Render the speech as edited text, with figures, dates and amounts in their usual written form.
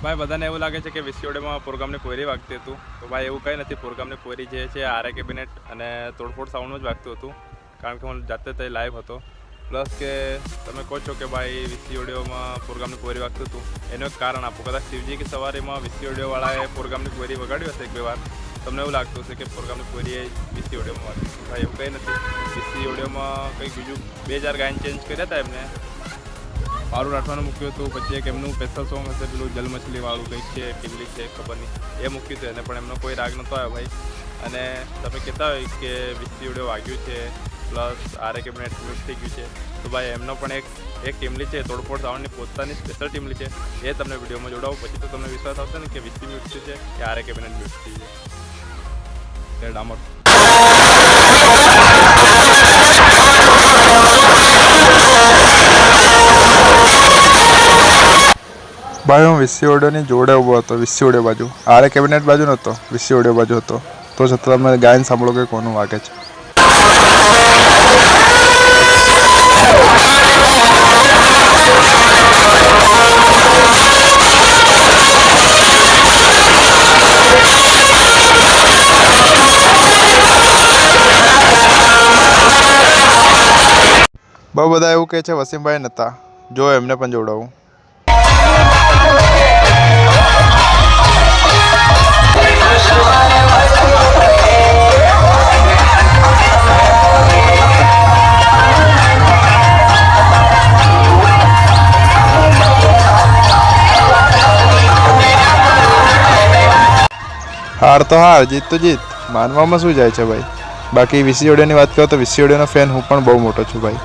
ભાઈ બધાને એવું લાગે છે કે વિસીઓડીમાં પ્રોગ્રામની પોરી વાગતી હતું, તો ભાઈ એવું કંઈ નથી. પ્રોગ્રામની પોરી જે છે આરએ કેબિનેટ અને તોડફોડ સાઉન્ડમાં જ વાગતું હતું, કારણ કે હું જાતે તે લાઈવ હતો. પ્લસ કે તમે કહો છો કે ભાઈ વિસીઓડીઓમાં પ્રોગ્રામની પોરી વાગતું હતું, એનું એક કારણ આપો. કદાચ શિવજી કે સવારીમાં વિસીઓડીઓવાળાએ પ્રોગ્રામની પોરી વગાડ્યું હશે એક બે વાર, તમને એવું લાગતું હશે કે પ્રોગ્રામની પોરી એ વિસીઓડીઓમાં વાગી. ભાઈ એવું કંઈ નથી. વિસીઓડીઓમાં કંઈક બીજું 2000 ગાયન ચેન્જ કર્યા હતા એમને. પારું રાઠવાનું મૂક્યું હતું, પછી એક એમનું સ્પેશિયલ સોંગ હશે પેલું જલ મછલીવાળું કંઈક છે, ટીમલી છે ખબર નહીં, એ મૂક્યું હતું એને, પણ એમનો કોઈ રાગ નહોતો આવ્યો ભાઈ. અને તમે કહેતા હોય કે વિસીઓડીઓ વાગ્યું છે પ્લસ આરએ કેબિનેટ મ્યુટ થઈ ગયું છે, તો ભાઈ એમનો પણ એક ટીમલી છે તોડફોડ સાઉન્ડની પોતાની સ્પેશિયલ ટીમલી છે, એ તમને વિડીયોમાં જોડાવો, પછી તો તમને વિશ્વાસ આવશે ને કે વિસી મ્યુટ થયું છે કે આરએ કેબિનેટ મ્યુટ થયું છે. ડામર ભાઈ હું વિસીઓડીઓની જોડે ઊભો હતો, વિસીઓડીઓ બાજુ, આરએ કેબિનેટ બાજુ નહોતો, વિસીઓડીઓ બાજુ હતો. તો છતાં તમે ગાયન સાંભળો કે કોનું વાગે છે. બહુ બધા એવું કહે છે વસીમભાઈ નહોતા, જો એમને પણ જોડાવું. હાર તો હાર, જીત તો જીત, માનવામાં શું જાય છે ભાઈ. બાકી વિસીઓડીઓની વાત કરો તો વિસીઓડીઓનો ફેન હું પણ બહુ મોટો છું ભાઈ.